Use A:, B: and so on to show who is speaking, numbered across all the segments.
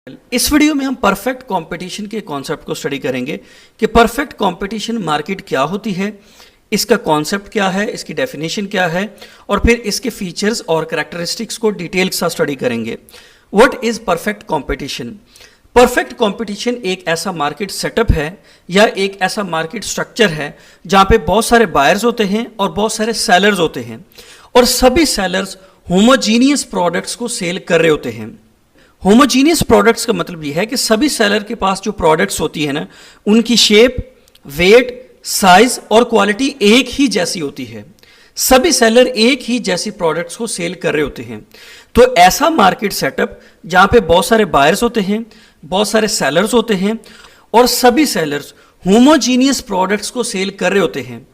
A: इस वीडियो में हम परफेक्ट कंपटीशन के कॉन्सेप्ट को स्टडी करेंगे कि परफेक्ट कंपटीशन मार्केट क्या होती है, इसका कॉन्सेप्ट क्या है, इसकी डेफिनेशन क्या है और फिर इसके फीचर्स और कैरेक्टरिस्टिक्स को डिटेल के साथ स्टडी करेंगे। What is perfect competition? Perfect competition एक ऐसा मार्केट सेटअप है या एक ऐसा मार्केट स्ट्रक्चर है जहाँ पे बहुत सारे बायर्स होते हैं और बहुत सारे सेलर्स होते हैं और सभी सेलर्स होमोजीनियस प्रोडक्ट्स को सेल कर रहे होते हैं। होमोजीनियस प्रोडक्ट्स का मतलब ये है कि सभी सेलर के पास जो प्रोडक्ट्स होती है ना, उनकी शेप, वेट, साइज और क्वालिटी एक ही जैसी होती है। सभी सेलर एक ही जैसी प्रोडक्ट्स को सेल कर रहे होते हैं। तो ऐसा मार्केट सेटअप जहां पे बहुत सारे बायर्स होते हैं, बहुत सारे सेलर्स होते हैं और सभी सेलर्स होमोजीनियस प्रोडक्ट्स को सेल कर रहे होते हैं,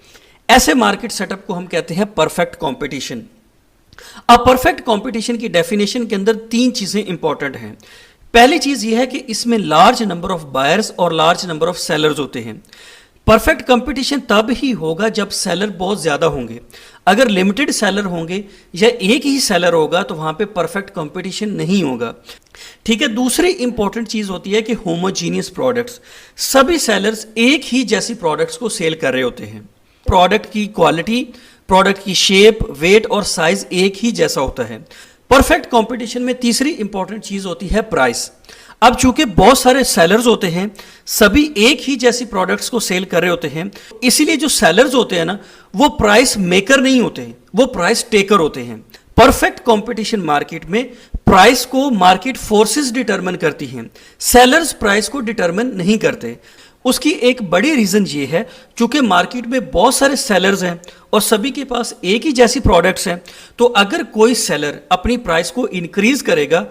A: ऐसे मार्केट सेटअप को हम कहते हैं परफेक्ट कंपटीशन। अब परफेक्ट कंपटीशन की डेफिनेशन के अंदर तीन चीजें इंपॉर्टेंट हैं। पहली चीज यह है कि इसमें लार्ज नंबर ऑफ बायर्स और लार्ज नंबर ऑफ सेलर्स होते हैं। परफेक्ट कंपटीशन तब ही होगा जब सेलर बहुत ज्यादा होंगे। अगर लिमिटेड सेलर होंगे या एक ही सेलर होगा तो वहां पे परफेक्ट कंपटीशन नहीं होगा। ठीक है। दूसरी इंपॉर्टेंट चीज होती है कि होमोजीनियस प्रोडक्ट्स, सभी सेलर्स एक ही जैसी प्रोडक्ट्स को सेल कर रहे होते हैं। प्रोडक्ट की क्वालिटी, प्रोडक्ट की शेप, वेट और साइज एक ही जैसा होता है। परफेक्ट कंपटीशन में तीसरी इंपॉर्टेंट चीज होती है प्राइस। अब चूंकि बहुत सारे सेलर्स होते हैं, सभी एक ही जैसी प्रोडक्ट्स को सेल कर रहे होते हैं, इसीलिए जो सेलर्स होते हैं ना, वो प्राइस मेकर नहीं होते हैं, वो प्राइस टेकर होते हैं। परफेक्ट कंपटीशन मार्केट में प्राइस को मार्केट फोर्सेस डिटरमिन करती हैं, सेलर्स प्राइस को डिटरमिन नहीं करते। उसकी एक बड़ी रीजन ये है, चूंकि मार्केट में बहुत सारे सेलर्स हैं और सभी के पास एक ही जैसी प्रोडक्ट्स हैं, तो अगर कोई सेलर अपनी प्राइस को इंक्रीज करेगा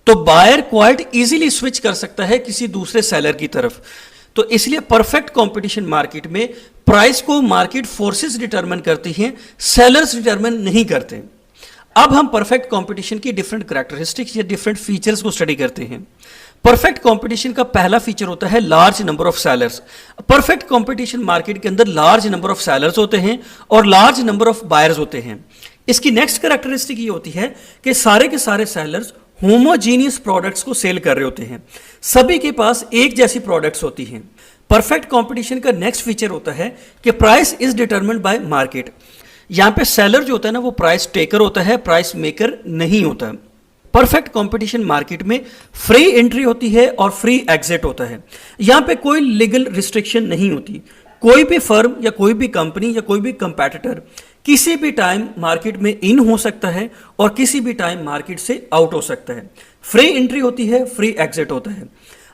A: तो बायर क्वाइट इजीली स्विच कर सकता है किसी दूसरे सेलर की तरफ। तो इसलिए परफेक्ट कंपटीशन मार्केट में प्राइस को मार्केट फोर्सेस डिटरमिन करती हैं, सेलर्स डिटरमिन नहीं करते। अब हम परफेक्ट कंपटीशन की डिफरेंट कैरेक्टरिस्टिक्स या डिफरेंट फीचर्स को स्टडी करते हैं। परफेक्ट कंपटीशन का पहला फीचर होता है large number of sellers. Perfect competition market के अंदर लार्ज नंबर ऑफ सेलर्स होते हैं और लार्ज नंबर ऑफ बायर्स होते हैं। इसकी नेक्स्ट कैरेक्टरिस्टिक ये होती है कि सारे के सारे सेलर्स होमोजीनियस प्रोडक्ट्स को सेल कर रहे होते हैं, सभी के पास एक जैसी प्रोडक्ट्स होती हैं। परफेक्ट कंपटीशन का नेक्स्ट फीचर होता है कि price is determined bye market. यहां पे सेलर जो होता है ना, वो प्राइस टेकर होता है, प्राइस मेकर नहीं होता। परफेक्ट कंपटीशन मार्केट में फ्री एंट्री होती है और फ्री एग्जिट होता है। यहां पे कोई लीगल रिस्ट्रिक्शन नहीं होती। कोई भी फर्म या कोई भी कंपनी या कोई भी कंपैटिटर किसी भी टाइम मार्केट में इन हो सकता है और किसी भी टाइम मार्केट से आउट हो सकता है। फ्री एंट्री होती है, फ्री एग्जिट होता है।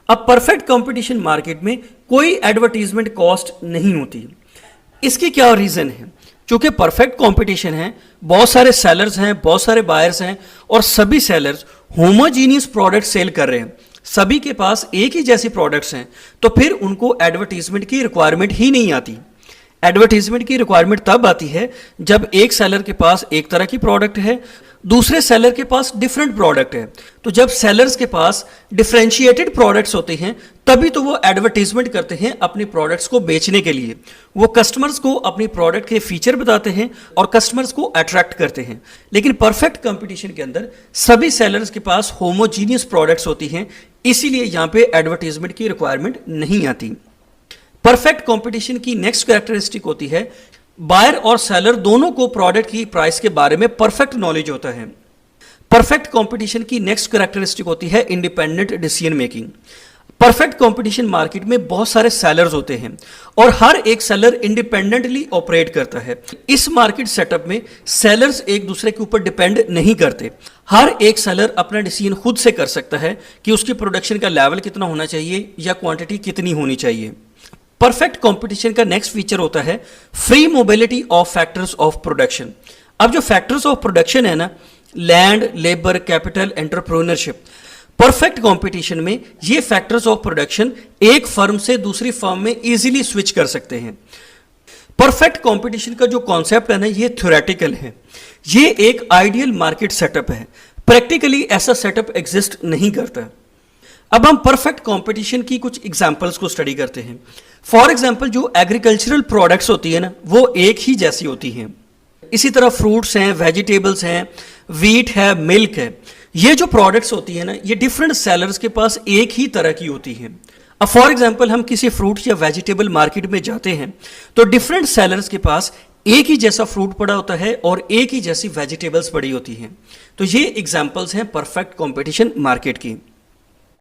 A: अब परफेक्ट कंपटीशन मार्केट में कोई एडवर्टीजमेंट कॉस्ट नहीं होती। इसकी क्या रीजन है? चूंकि परफेक्ट कंपटीशन है, बहुत सारे सेलर्स हैं, बहुत सारे बायर्स हैं और सभी सेलर्स होमोजीनियस प्रोडक्ट सेल कर रहे हैं, सभी के पास एक ही जैसी प्रोडक्ट्स हैं, तो फिर उनको एडवर्टीजमेंट की रिक्वायरमेंट ही नहीं आती। एडवर्टीजमेंट की रिक्वायरमेंट तब आती है जब एक सेलर के पास एक तरह की प्रोडक्ट है, दूसरे सेलर के पास डिफरेंट प्रोडक्ट है। तो जब सेलर्स के पास डिफरेंशिएटेड प्रोडक्ट्स होते हैं, तभी तो वो एडवर्टीजमेंट करते हैं अपनी प्रोडक्ट्स को बेचने के लिए। वो कस्टमर्स को अपनी प्रोडक्ट के फीचर बताते हैं और कस्टमर्स को अट्रैक्ट करते हैं। लेकिन परफेक्ट कंपटीशन के अंदर सभी सेलर्स के पास होमोजीनियस प्रोडक्ट्स होती हैं, इसीलिए यहाँ पे एडवर्टीजमेंट की रिक्वायरमेंट नहीं आती। परफेक्ट कंपटीशन की नेक्स्ट कैरेक्टरिस्टिक होती है, बायर और सेलर दोनों को प्रोडक्ट की प्राइस के बारे में परफेक्ट नॉलेज होता है। परफेक्ट कंपटीशन की नेक्स्ट कैरेक्टरिस्टिक होती है independent decision making. Perfect competition market में बहुत सारे सेलर्स होते हैं और हर एक सेलर इंडिपेंडेंटली ऑपरेट करता है। इस मार्केट सेटअप में सेलर्स एक दूसरे के ऊपर डिपेंड नहीं करते। हर एक सेलर अपना डिसीजन खुद से कर सकता है कि उसकी प्रोडक्शन का लेवल कितना होना चाहिए या क्वांटिटी कितनी होनी चाहिए। परफेक्ट कंपटीशन का नेक्स्ट फीचर होता है free mobility of factors of production. अब जो फैक्टर्स ऑफ प्रोडक्शन है ना, land, labour, capital, entrepreneurship, perfect competition में ये फैक्टर्स ऑफ प्रोडक्शन एक फर्म से दूसरी फर्म में इजीली स्विच कर सकते हैं। परफेक्ट कंपटीशन का जो कॉन्सेप्ट है ना, ये थ्योरेटिकल है, ये एक आइडियल मार्केट सेटअप है। प्रैक्टिकली ऐसा सेटअप एग्जिस्ट नहीं करता। अब हम परफेक्ट कंपटीशन की कुछ एग्जांपल्स को स्टडी करते हैं। फॉर एग्जांपल, जो एग्रीकल्चरल प्रोडक्ट्स होती है ना, वो एक ही जैसी होती हैं। इसी तरह फ्रूट्स हैं, वेजिटेबल्स हैं, वीट है, मिल्क है, ये जो प्रोडक्ट्स होती है ना, ये डिफरेंट सेलर्स के पास एक ही तरह की होती हैं। अब फॉर एग्जांपल हम किसी फ्रूट या वेजिटेबल मार्केट में जाते हैं तो डिफरेंट सेलर्स के पास एक ही जैसा फ्रूट पड़ा होता है और एक ही जैसी वेजिटेबल्स पड़ी होती हैं। तो ये एग्जांपल्स हैं परफेक्ट कंपटीशन मार्केट की।